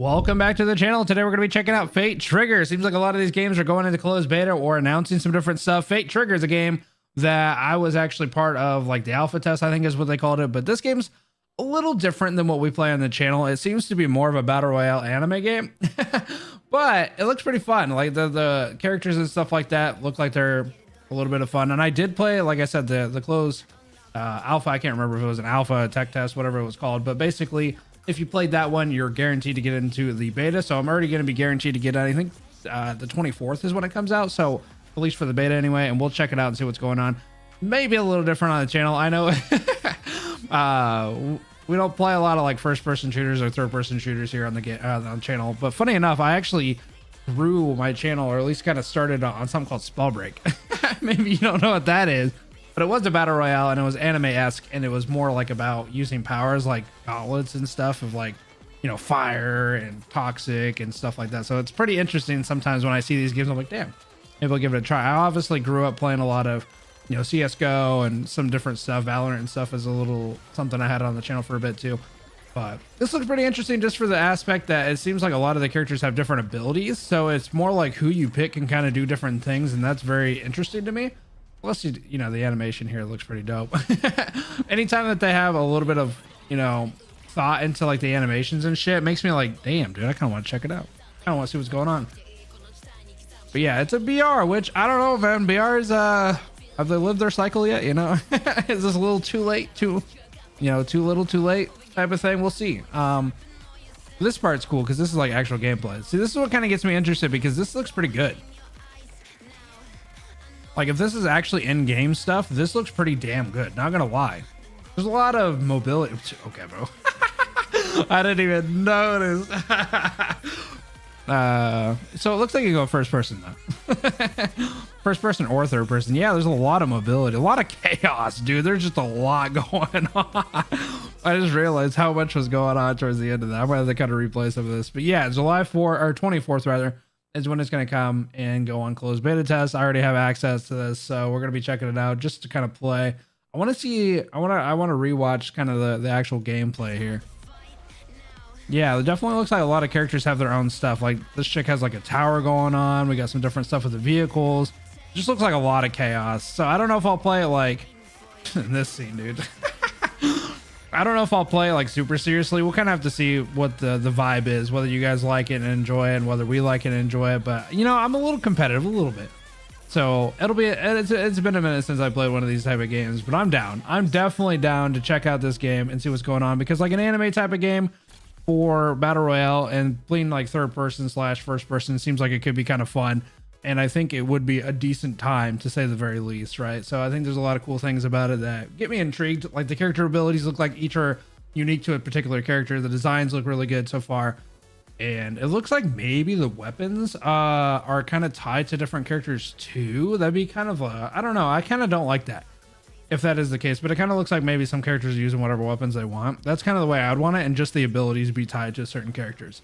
Welcome back to the channel. Today we're going to be checking out Fate Trigger. Seems like a lot of these games are going into closed beta or announcing some different stuff. Fate Trigger is a game that I was actually part of, like the alpha test, I think is what they called it. But this game's a little different than what we play on the channel. It seems to be more of a battle royale anime game, but it looks pretty fun. Like the characters and stuff like that look like they're a little bit of fun. And I did play, like I said, the closed alpha. I can't remember if it was an alpha, tech test, whatever it was called, but basically if you played that one, you're guaranteed to get into the beta. So I'm already going to be guaranteed to get it. I think the 24th is when it comes out. So at least for the beta anyway, and we'll check it out and see what's going on. Maybe a little different on the channel. I know we don't play a lot of like first person shooters or third person shooters here on the channel. But funny enough, I actually grew my channel, or at least kind of started on something called Spellbreak. Maybe you don't know what that is. But it was a battle royale and it was anime-esque, and it was more like about using powers like gauntlets and stuff of like, you know, fire and toxic and stuff like that. So it's pretty interesting sometimes when I see these games. I'm like, damn, maybe I'll give it a try. I obviously grew up playing a lot of, you know, CSGO and some different stuff. Valorant and stuff is a little something I had on the channel for a bit too. But this looks pretty interesting just for the aspect that it seems like a lot of the characters have different abilities. So it's more like who you pick can kind of do different things, and that's very interesting to me. Plus, you know, the animation here looks pretty dope. Anytime that they have a little bit of, you know, thought into like the animations and shit, it makes me like, damn, dude, I kind of want to check it out. I kind of want to see what's going on. But yeah, it's a BR, which I don't know, man. BRs, have they lived their cycle yet? You know, is this a little too late? Too little, too late type of thing? We'll see. This part's cool because this is like actual gameplay. See, this is what kind of gets me interested because this looks pretty good. Like if this is actually in-game stuff, this looks pretty damn good. Not gonna lie. There's a lot of mobility. Okay, bro. I didn't even notice. So it looks like you go first person though. First person or third person. Yeah, there's a lot of mobility, a lot of chaos, dude. There's just a lot going on. I just realized how much was going on towards the end of that. I'm gonna have to kind of replay some of this. But yeah, July 4th or 24th rather is when it's going to come and go on closed beta test. I already have access to this, so we're going to be checking it out just to kind of play. I want to see, I want to rewatch kind of the actual gameplay here. Yeah, it definitely looks like a lot of characters have their own stuff. Like this chick has like a tower going on. We got some different stuff with the vehicles. It just looks like a lot of chaos. So I don't know if I'll play it like in this scene, dude. I don't know if I'll play like super seriously. We'll kind of have to see what the vibe is, whether you guys like it and enjoy it, and whether we like it and enjoy it. But you know, I'm a little competitive, a little bit. So it'll be, it's been a minute since I played one of these type of games, but I'm down. I'm definitely down to check out this game and see what's going on, because like an anime type of game for battle royale and playing like third person / first person seems like it could be kind of fun. And I think it would be a decent time, to say the very least, right? So I think there's a lot of cool things about it that get me intrigued. Like the character abilities look like each are unique to a particular character. The designs look really good so far. And it looks like maybe the weapons are kind of tied to different characters too. That'd be kind of I don't know. I kind of don't like that if that is the case, but it kind of looks like maybe some characters are using whatever weapons they want. That's kind of the way I'd want it, and just the abilities be tied to certain characters.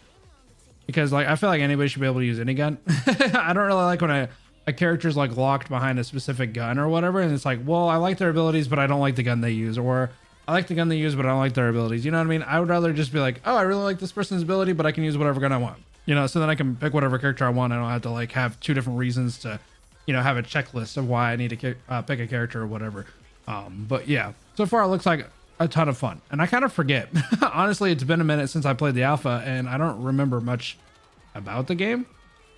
Because like I feel like anybody should be able to use any gun. I don't really like when a character's like locked behind a specific gun or whatever, and it's like, well, I like their abilities, but I don't like the gun they use, or I like the gun they use, but I don't like their abilities. You know what I mean? I would rather just be like, oh, I really like this person's ability, but I can use whatever gun I want. You know, so then I can pick whatever character I want. I don't have to like have two different reasons to, you know, have a checklist of why I need to pick a character or whatever. But yeah, so far it looks like a ton of fun, and I kind of forget. Honestly, it's been a minute since I played the alpha, and I don't remember much about the game.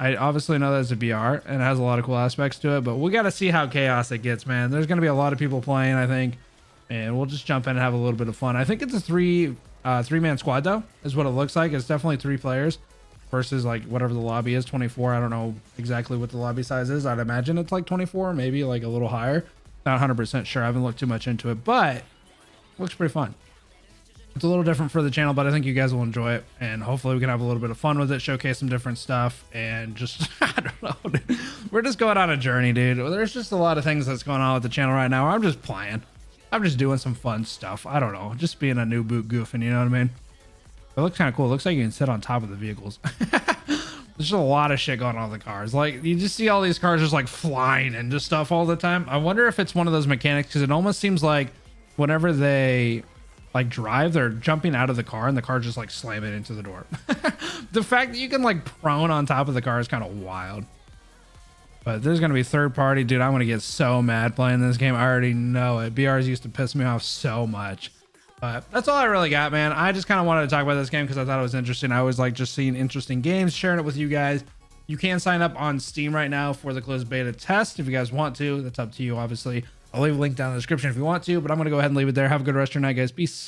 I obviously know that it's a BR and it has a lot of cool aspects to it, but we got to see how chaos it gets, man. There's going to be a lot of people playing, I think, and we'll just jump in and have a little bit of fun. I think it's a three-man squad though, is what it looks like. It's definitely 3 players versus like whatever the lobby is, 24. I don't know exactly what the lobby size is. I'd imagine it's like 24, maybe like a little higher. Not 100% sure. I haven't looked too much into it, but it looks pretty fun. It's a little different for the channel, but I think you guys will enjoy it, and hopefully we can have a little bit of fun with it, showcase some different stuff, and just I don't know, dude. We're just going on a journey, dude. There's just a lot of things that's going on with the channel right now. I'm just playing. I'm just doing some fun stuff. I don't know, just being a new boot goofing, you know what I mean? It looks kind of cool. It looks like you can sit on top of the vehicles. There's a lot of shit going on with the cars. Like you just see all these cars just like flying and just stuff all the time. I wonder if it's one of those mechanics, because it almost seems like whenever they like drive, they're jumping out of the car and the car just like slamming into the door. The fact that you can like prone on top of the car is kind of wild. But there's going to be third party. Dude, I'm going to get so mad playing this game. I already know it. BRs used to piss me off so much. But that's all I really got, man. I just kind of wanted to talk about this game because I thought it was interesting. I always like just seeing interesting games, sharing it with you guys. You can sign up on Steam right now for the closed beta test if you guys want to. That's up to you, obviously. I'll leave a link down in the description if you want to, but I'm going to go ahead and leave it there. Have a good rest of your night, guys. Peace.